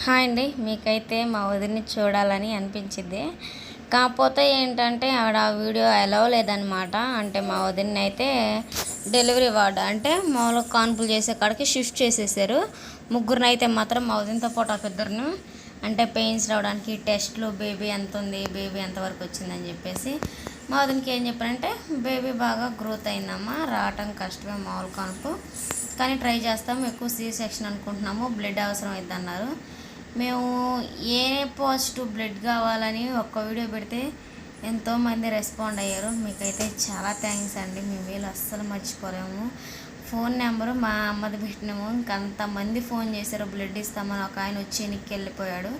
Hi అండి. మీకైతే మా వదిన్ని చూడాలని అనిపించింది. కాకపోతే ఏంటంటే ఆవిడ ఆ వీడియో అలౌ లేదనమాట. అంటే మా వదిన్ని అయితే డెలివరీ వార్డ్ అంటే మామూలుగా కాన్పులు చేసే కాడికి షిఫ్ట్ చేసేసారు. ముగ్గురిని అయితే మాత్రం మా వదినతో పాటు ఒక ఇద్దరును అంటే పెయిన్స్ రావడానికి టెస్ట్లు, బేబీ ఎంత ఉంది, బేబీ ఎంతవరకు వచ్చిందని చెప్పేసి మా వదినికి ఏం చెప్పారంటే బేబీ బాగా గ్రోత్ అయిందమ్మా, రావటం కష్టమే మామూలు కాన్పు, కానీ ట్రై చేస్తాము, ఎక్కువ సీ సెక్షన్ అనుకుంటున్నాము, బ్లడ్ అవసరం అవుతుంది అన్నారు. మేము ఏ పాజిటివ్ బ్లడ్ కావాలని ఒక్క వీడియో పెడితే ఎంతోమంది రెస్పాండ్ అయ్యారు. మీకైతే చాలా థ్యాంక్స్ అండి. మేము వీళ్ళు అస్సలు మర్చిపోలేము. ఫోన్ నెంబరు మా అమ్మది పెట్టినాము, ఇంకంతమంది ఫోన్ చేశారు బ్లడ్ ఇస్తామని. ఒక ఆయన వచ్చి ఎన్నికి వెళ్ళిపోయాడు.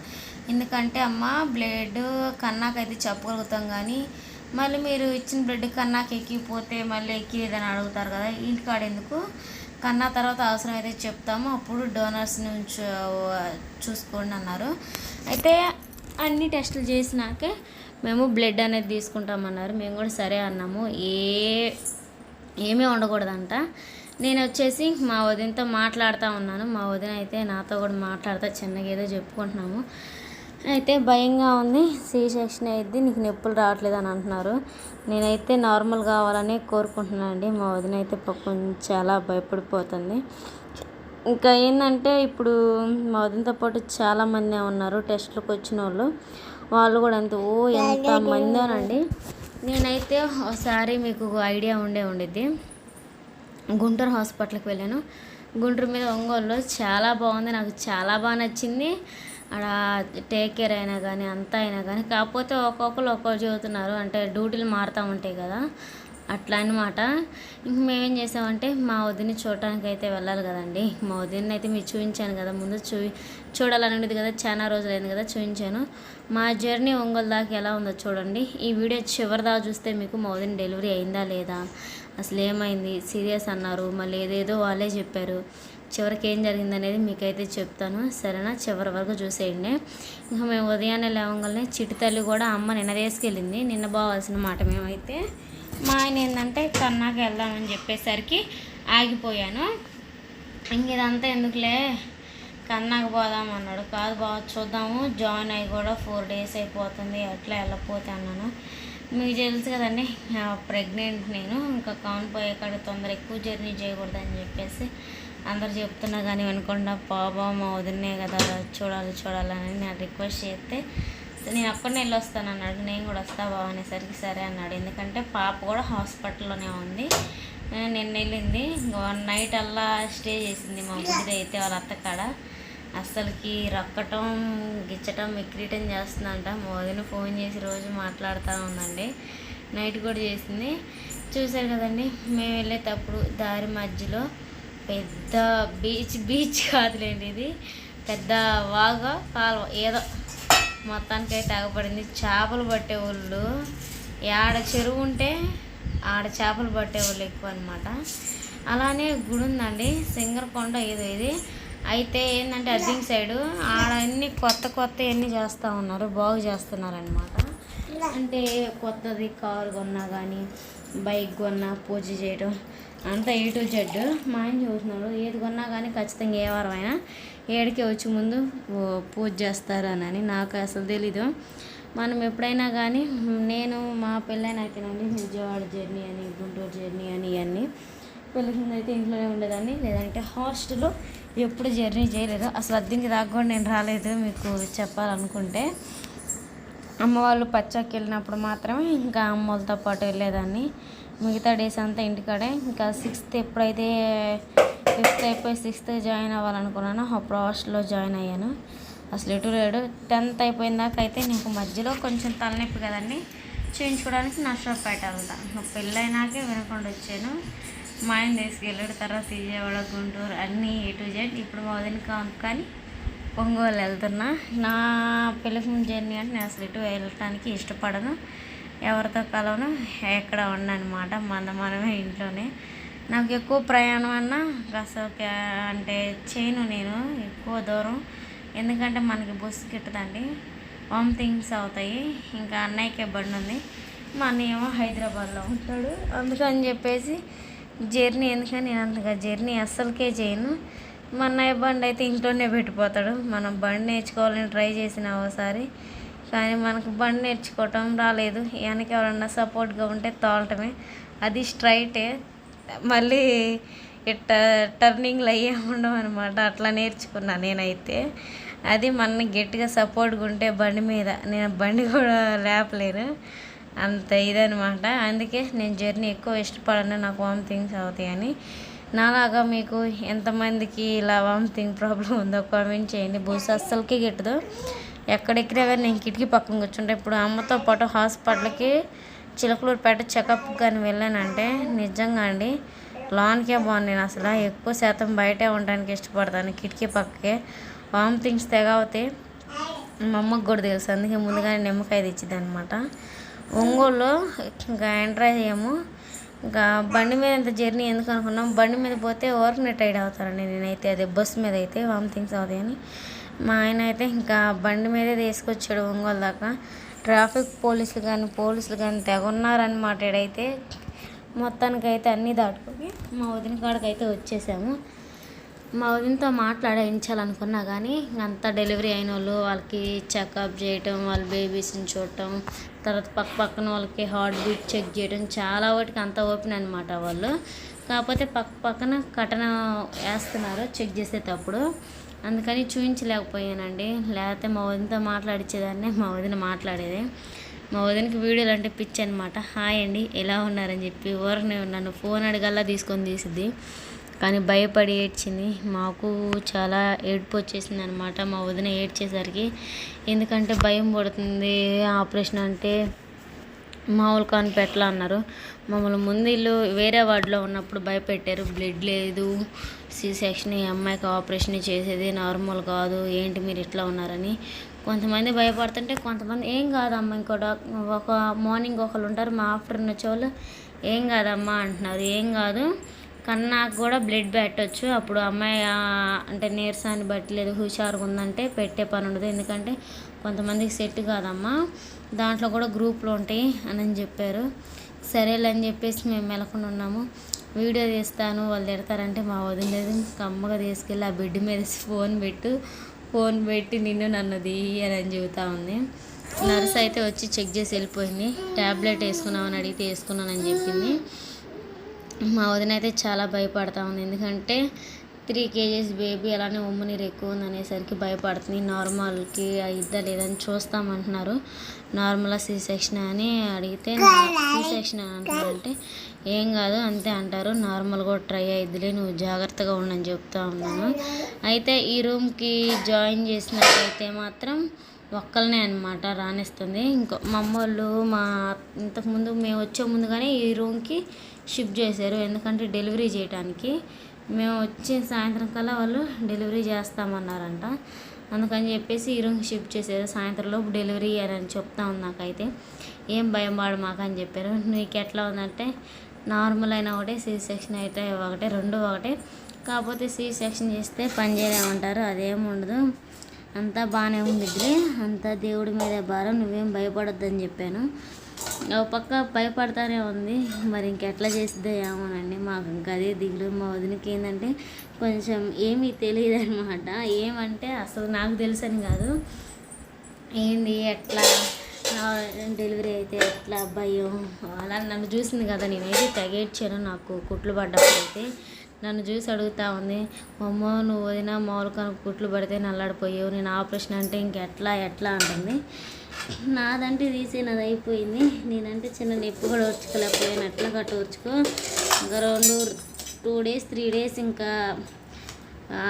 ఎందుకంటే అమ్మ బ్లడ్ కన్నాకైతే చెప్పగలుగుతాం, కానీ మళ్ళీ మీరు ఇచ్చిన బ్లడ్ కన్నాకి ఎక్కిపోతే మళ్ళీ ఎక్కిలేదని అడుగుతారు కదా, ఇంటికాడ ఎందుకు, కన్నా తర్వాత అవసరం అయితే చెప్తాము, అప్పుడు డోనర్స్ నుంచి చూసుకోండి అన్నారు. అయితే అన్ని టెస్టులు చేసినాకే మేము బ్లడ్ అనేది తీసుకుంటామన్నారు. మేము కూడా సరే అన్నాము. ఏమీ ఉండకూడదంట. నేను వచ్చేసి మా వదినతో మాట్లాడుతూ ఉన్నాను. మా వదిన అయితే నాతో కూడా మాట్లాడుతూ చిన్నగా ఏదో చెప్పుకుంటున్నాము. అయితే భయంగా ఉంది, సీ సెక్షన్ అయ్యిద్ది, నీకు నొప్పులు రావట్లేదు అని అంటున్నారు. నేనైతే నార్మల్ కావాలని కోరుకుంటున్నాను అండి. మా వదిన అయితే పాపం చాలా భయపడిపోతుంది. ఇంకా ఏంటంటే ఇప్పుడు మా వదినతో పాటు చాలామంది ఉన్నారు టెస్ట్లకు వచ్చిన వాళ్ళు కూడా ఎంత మందినండి. నేనైతే ఒకసారి మీకు ఐడియా ఉండిద్ది, గుంటూరు హాస్పిటల్కి వెళ్ళాను. గుంటూరు మీద ఒంగోలులో చాలా బాగుంది, నాకు చాలా బాగా నచ్చింది. అక్కడ టేక్ కేర్ అయినా కానీ అంతా అయినా కానీ, కాకపోతే ఒక్కొక్కరు చదువుతున్నారు, అంటే డ్యూటీలు మారుతూ ఉంటాయి కదా, అట్లా అనమాట. ఇంక మేమేం చేసామంటే మా వదిని చూడటానికి అయితే వెళ్ళాలి కదండి. మా వదిని అయితే మీరు చూపించాను కదా, ముందు చూడాలని ఉండేది కదా, చాలా రోజులైంది కదా చూపించాను. మా జర్నీ ఒంగోలు దాకా ఎలా ఉందో చూడండి. ఈ వీడియో చివరి దాకా చూస్తే మీకు మా వదిన డెలివరీ అయిందా లేదా, అసలు ఏమైంది, సీరియస్ అన్నారు, మళ్ళీ ఏదేదో వాళ్ళే చెప్పారు, చివరికి ఏం జరిగిందనేది మీకైతే చెప్తాను, సరేనా? చివరి వరకు చూసేయండి. ఇంకా మేము ఉదయాన్నే లేవగానే చిట్టి తల్లి కూడా అమ్మ నిన్న తీసుకెళ్ళింది, నిన్న బాగాల్సిన మాట. మేమైతే మా ఆయన ఏంటంటే కన్నాకి వెళ్దామని చెప్పేసరికి ఆగిపోయాను. ఇంక ఇదంతా ఎందుకులే, కన్నాకి పోదాం అన్నాడు. కాదు బాగా చూద్దాము, జాయిన్ అయ్యి కూడా 4 days అయిపోతుంది, అట్లా వెళ్ళకపోతే అన్నాను. మీకు తెలుసు కదండి, ప్రెగ్నెంట్ నేను, ఇంకా కాన్పోయే కాడ తొందర ఎక్కువ జర్నీ చేయకూడదని చెప్పేసి అందరు చెప్తున్నా కానీ వినకుండా, బాబా మా వదినే కదా చూడాలని నేను రిక్వెస్ట్ చేస్తే నేను అక్కడనే వెళ్ళొస్తాను అన్నాడు. నేను కూడా వస్తా బాబు అనేసరికి సరే అన్నాడు. ఎందుకంటే పాప కూడా హాస్పిటల్లోనే ఉంది. నిన్న వెళ్ళింది, 1 night అలా స్టే చేసింది మా బుద్ధిది అయితే వాళ్ళ అత్తకాడ. అస్సలకి రక్కటం గిచ్చటం ఎక్కిరీటం చేస్తుందంట. మా వదిన ఫోన్ చేసి రోజు మాట్లాడుతూ ఉందండి, నైట్ కూడా చేసింది. చూశారు కదండి, మేము వెళ్ళేటప్పుడు దారి మధ్యలో పెద్ద బీచ్ కాదులేండి, ఇది పెద్ద వాగా కాలువ ఏదో మొత్తానికైతే ఆగపడింది. చేపలు పట్టేవాళ్ళు, ఆడ చెరువు ఉంటే ఆడ చేపలు పట్టేవాళ్ళు ఎక్కువ అనమాట. అలానే గుడి ఉందండి, సింగరకొండ ఏదో ఇది. అయితే ఏంటంటే అద్దింగ్ సైడు ఆడ అన్నీ కొత్త అన్నీ చేస్తూ ఉన్నారు, బాగు చేస్తున్నారనమాట. అంటే కొత్తది కారు కొన్నా కానీ, బైక్ కొన్నా, పూజ చేయడం అంతా A to Z మా ఆయన చూస్తున్నాడు. ఏది కొన్నా కానీ ఖచ్చితంగా ఏ వారం అయినా ఏడికి వచ్చి ముందు పూజ చేస్తారు అని నాకు అసలు తెలీదు. మనం ఎప్పుడైనా కానీ, నేను మా పెళ్ళైన అయితేనండి విజయవాడ జర్నీ అని, గుంటూరు జర్నీ అని, ఇవన్నీ పెళ్ళికి ముందు అయితే ఇంట్లోనే ఉండేదాన్ని, లేదంటే హాస్టల్లో ఎప్పుడు జర్నీ చేయలేదు. అసలు అద్దెకి దాకా కూడా నేను రాలేదు. మీకు చెప్పాలనుకుంటే అమ్మ వాళ్ళు పచ్చాకి వెళ్ళినప్పుడు మాత్రమే ఇంకా అమ్మలతో పాటు వెళ్ళేదాన్ని. మిగతా డేస్ అంతా ఇంటికాడే. ఇంకా 6th ఎప్పుడైతే 5th అయిపోయి 6th జాయిన్ అవ్వాలనుకున్నాను, అప్పుడు హాస్టల్లో జాయిన్ అయ్యాను. అసలు ఎటు లేడు. 10th అయిపోయిన దాకా అయితే నీకు మధ్యలో కొంచెం తలనొప్పి కదండి, చేయించుకోవడానికి నర్సరావుపేట వెళ్తా. పెళ్ళైనాకే వినకుండా వచ్చాను. మా ఆయన తీసుకెళ్ళాడు, తర్వాత విజయవాడ, గుంటూరు అన్నీ A to Z. ఇప్పుడు మా వదిన కానీ ఒంగోలు వెళ్తున్నా. నా పెళ్ళికి ముందు జర్నీ అంటే నేను అసలు ఇటు వెళ్ళటానికి ఇష్టపడను, ఎవరితో కలవను, ఎక్కడ ఉండనమాట, మనమే ఇంట్లోనే. నాకు ఎక్కువ ప్రయాణం అన్నా అసలు అంటే చేయను నేను ఎక్కువ దూరం, ఎందుకంటే మనకి బస్సు గిట్టదండి, వామిటింగ్స్ అవుతాయి. ఇంకా అన్నయ్యకే బండి ఉంది, మా అన్నయ్య ఏమో హైదరాబాద్లో ఉంటాడు, అందుకని చెప్పేసి జర్నీ ఎందుకని నేను అంతగా జర్నీ అస్సలకే చేయను. మా అన్నయ్య బండి అయితే ఇంట్లోనే పెట్టిపోతాడు. మనం బండి నేర్చుకోవాలని ట్రై చేసిన ఒకసారి, కానీ మనకు బండి నేర్చుకోవటం రాలేదు. వెనక ఎవరన్నా సపోర్ట్గా ఉంటే తోలటమే, అది స్ట్రైటే, మళ్ళీ టర్నింగ్లు అయ్యే ఉండవు అనమాట. అట్లా నేర్చుకున్నా నేనైతే. అది మన గట్టిగా సపోర్ట్గా ఉంటే బండి మీద నేను బండి కూడా లేపలేను, అంత ఇదనమాట. అందుకే నేను జర్నీ ఎక్కువ ఇష్టపడను, నాకు వామిటింగ్స్ అవుతాయని. నాలాగా మీకు ఎంతమందికి ఇలా వామిటింగ్ ప్రాబ్లం ఉందో కామెంట్ చేయండి. బస్సు అస్సలకి గిట్టదు. ఎక్కడెక్కినా కానీ నేను కిటికీ పక్కన కూర్చుంటే, ఇప్పుడు అమ్మతో పాటు హాస్పిటల్కి చిలకలూరుపేట చెకప్ కానీ వెళ్ళానంటే నిజంగా అండి లోన్కే బాగుంది. నేను అసలు ఎక్కువ శాతం బయటే ఉండడానికి ఇష్టపడతాను, కిటికీ పక్కకే. వామిటింగ్స్ తెగ అవుతాయి, మా అమ్మకు కూడా తెలుసు, అందుకే ముందుగానే నిమ్మకాయ తెచ్చిద్ది అనమాట. ఒంగోలులో ఇంకా ఎంటర్ అయ్యాము. ఇంకా బండి మీద ఇంత జర్నీ ఎందుకు అనుకున్నాం, బండి మీద పోతే ఊరికనే టైర్డ్ అవుతారండి. నేనైతే అదే బస్సు మీద అయితే వామిటింగ్స్ అవుతాయని మా ఆయన అయితే ఇంకా బండి మీదే తీసుకొచ్చాడు ఒంగోలు దాకా. ట్రాఫిక్ పోలీసులు కానీ తెగ ఉన్నారనమాట. ఇడైతే మొత్తానికైతే అన్నీ దాటుకొని మా వదిన కాడికైతే వచ్చేసాము. మా వదినతో మాట్లాడించాలనుకున్నా కానీ అంతా డెలివరీ అయిన వాళ్ళకి చెకప్ చేయటం, వాళ్ళ బేబీస్ని చూడటం, తర్వాత పక్కన వాళ్ళకి హార్ట్ బీట్ చెక్ చేయడం, చాలా వాటికి అంతా ఓపెన్ అనమాట వాళ్ళు. కాకపోతే పక్కన కటన వేస్తున్నారు చెక్ చేసేటప్పుడు, అందుకని చూపించలేకపోయానండి. లేకపోతే మా వదినతో మాట్లాడించేదాన్ని, మా వదిన మాట్లాడేది. మా వదినకి వీడియోలు అంటే పిచ్చి అనమాట. హాయ్ అండి ఎలా ఉన్నారని చెప్పి ఊరనే నన్ను ఫోన్ అడగల్లా తీసుకొని తీసిద్ది, కానీ భయపడి ఏడ్చింది. మాకు చాలా ఏడుపు వచ్చేసింది అనమాట మా వదిన ఏడ్చేసరికి. ఎందుకంటే భయం పడుతుంది, ఆపరేషన్ అంటే మామూలు కాని పెట్టలా అన్నారు. మమ్మల్ని ముందు ఇల్లు వేరే వార్డులో ఉన్నప్పుడు భయపెట్టారు, బ్లడ్ లేదు, సి సెక్షన్, ఈ అమ్మాయికి ఆపరేషన్ చేసేది నార్మల్ కాదు, ఏంటి మీరు ఇట్లా ఉన్నారని. కొంతమంది భయపడుతుంటే కొంతమంది ఏం కాదమ్మా, ఒక మార్నింగ్ ఒకళ్ళు ఉంటారు, మా ఆఫ్టర్నూన్ వచ్చేవాళ్ళు ఏం కాదమ్మా అంటున్నారు. ఏం కాదు, కన్నాకు కూడా బ్లడ్ పెట్టవచ్చు, అప్పుడు అమ్మాయి అంటే నీరసాన్ని బట్టి లేదు హుషారుగా ఉందంటే పెట్టే పని ఉండదు, ఎందుకంటే కొంతమందికి సెట్ కాదమ్మా, దాంట్లో కూడా గ్రూప్లు ఉంటాయి అని చెప్పారు. సరేలే అని చెప్పేసి మేము మెలకుండా ఉన్నాము. వీడియో తీస్తాను వాళ్ళు తిడతారంటే మా వదిన లేదు, కమ్మగా తీసుకెళ్ళి ఆ బెడ్ మీద ఫోన్ పెట్టి నిన్ను నన్ను తీయని చెబుతూ ఉంది. నర్స్ అయితే వచ్చి చెక్ చేసి వెళ్ళిపోయింది. ట్యాబ్లెట్ వేసుకున్నామని అడిగితే వేసుకున్నానని చెప్పింది. మా వదిన అయితే చాలా భయపడతా ఉంది, ఎందుకంటే 3 kgs బేబీ, అలానే ఉమ్ము నీరు ఎక్కువ ఉంది అనేసరికి భయపడుతుంది. నార్మల్కి ఇద్దా లేదని చూస్తామంటున్నారు. నార్మల్ సి సెక్షన్ అని అడిగితే సి సెక్షన్ అంటారంటే ఏం కాదు అంతే అంటారు, నార్మల్ కూడా ట్రై అయిద్దిలే, నువ్వు జాగ్రత్తగా ఉండని చెప్తా ఉన్నాను. అయితే ఈ రూమ్కి జాయిన్ చేసినట్టయితే మాత్రం ఒక్కలనే అనమాట రానిస్తుంది. ఇంకో మా అమ్మోళ్ళు ఇంతకుముందు మేము వచ్చే ముందుగానే ఈ రూమ్కి షిఫ్ట్ చేశారు, ఎందుకంటే డెలివరీ చేయడానికి. మేము వచ్చే సాయంత్రం కల్లా వాళ్ళు డెలివరీ చేస్తామన్నారంట, అందుకని చెప్పేసి ఈ రూమ్కి షిఫ్ట్ చేశారు. సాయంత్రంలోపు డెలివరీ అని చెప్తా ఉంది. నాకైతే ఏం భయం పడు మాకు అని చెప్పారు. నీకు ఎట్లా ఉందంటే నార్మల్ అయినా ఒకటే, సి సెక్షన్ అయితే ఒకటే, రెండు ఒకటే, కాకపోతే సి సెక్షన్ చేస్తే పని చేయలేమంటారు, అదేమి ఉండదు, అంతా బాగానే ఉంది, అంతా దేవుడి మీదే భారం, నువ్వేం భయపడొద్దని చెప్పాను. ఒక పక్క భయపడతానే ఉంది, మరి ఇంకెట్లా చేసిద్దో ఏమోనండి. మాకు ఇంకా అదే దిగులు. మా వదినకి ఏంటంటే కొంచెం ఏమీ తెలియదు అనమాట. ఏమంటే అసలు నాకు తెలుసని కాదు, ఏంది ఎట్లా డెలివరీ అయితే ఎట్లా భయం, అలా నన్ను చూసింది కదా, నేనైతే తెగేడ్చాను. నాకు కుట్లు పడ్డప్పుడు అయితే నన్ను చూసి అడుగుతూ ఉంది, అమ్మో నువ్వు వదిన మామూలుగా కుట్లు పడితే నల్లాడిపోయావు, నేను ఆపరేషన్ అంటే ఇంకెట్లా అంటుంది. నాదంటే నాది అయిపోయింది, నేనంటే చిన్న నొప్పి కూడా ఓర్చుకోలేకపోయాను, ఎట్లా గట్ట ఓర్చుకో, ఇంకా 2 days 3 days ఇంకా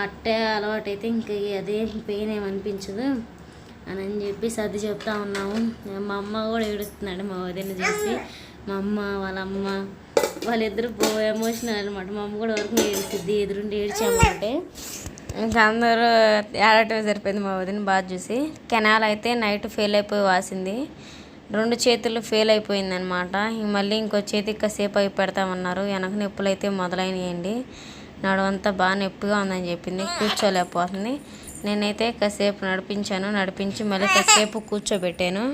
అట్టే అలవాటు అయితే ఇంకా అదే పెయిన్ ఏమనిపించదు అని చెప్పి సర్ది చెప్తా ఉన్నాము. మా అమ్మ కూడా ఏడుస్తున్నాడు మా వదిన చూసి. మా అమ్మ వాళ్ళ అమ్మ వాళ్ళిద్దరు ఎమోషనల్ అనమాట. మా అమ్మ కూడా వరకు ఏడుస్తుంది, ఎదురుండి ఏడ్చామంటే ఇంకా అందరూ ఏడటమే సరిపోయింది. మా వదిన బాగా చూసి. కెనాల్ అయితే నైట్ ఫెయిల్ అయిపోయి వాసింది, 2 చేతులు ఫెయిల్ అయిపోయిందనమాట. మళ్ళీ ఇంకో చేతికి కాసేపు అవి పెడతామన్నారు. వెనక నొప్పులు అయితే మొదలైనయండి, నడువంతా బాగా నొప్పిగా ఉందని చెప్పింది, కూర్చోలేకపోతుంది. నేనైతే కాసేపు నడిపించి మళ్ళీ కాసేపు కూర్చోబెట్టాను.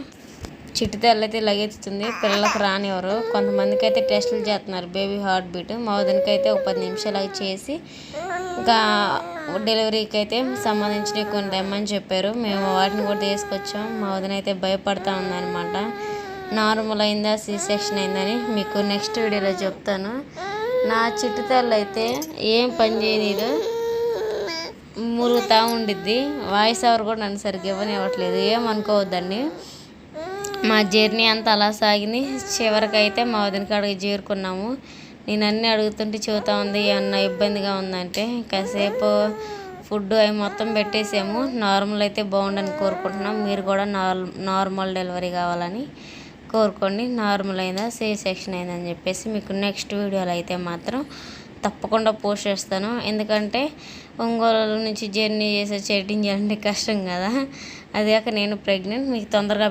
చిట్టి తెల్లైతే లగెత్తుతుంది, పిల్లలకు రానివ్వరు. కొంతమందికి అయితే టెస్టులు చేస్తున్నారు బేబీ హార్ట్ బీట్. మా వదినకైతే ఒక 10 నిమిషాలు అవి చేసి ఇంకా డెలివరీకి అయితే సంబంధించినవి కొన్ని తెమ్మని చెప్పారు. మేము వాటిని కూడా తీసుకొచ్చాం. మా వదిన అయితే భయపడతా ఉందన్నమాట. నార్మల్ అయిందా సి సెక్షన్ అయిందని మీకు నెక్స్ట్ వీడియోలో చెప్తాను. నా చిట్టు తల్లి అయితే ఏం పని చేయనీదు, మురుగుతూ ఉండిద్ది. వాయిస్ ఓవర్ కూడా నన్ను సరిగ్గా ఇవ్వనివ్వట్లేదు, ఏమనుకోవద్దండి. మా జర్నీ అంతా అలా సాగింది. చివరికైతే మా వదిన కాడికి చేరుకున్నాము. నేను అన్నీ అడుగుతుంటే చెబుతా ఉంది ఏమన్నా ఇబ్బందిగా ఉందంటే. కాసేపు ఫుడ్ అవి మొత్తం పెట్టేసాము. నార్మల్ అయితే బాగుండని కోరుకుంటున్నాం. మీరు కూడా నార్మల్ డెలివరీ కావాలని కోరుకోండి. నార్మల్ అయిందా సి సెక్షన్ అయిందని చెప్పేసి మీకు నెక్స్ట్ వీడియోలో అయితే మాత్రం తప్పకుండా పోస్ట్ చేస్తాను. ఎందుకంటే ఒంగోలు నుంచి జర్నీ చేసే ఎడిటింగ్ చేయాలంటే కష్టం కదా. అదే కాక నేను ప్రెగ్నెంట్, మీకు తొందరగా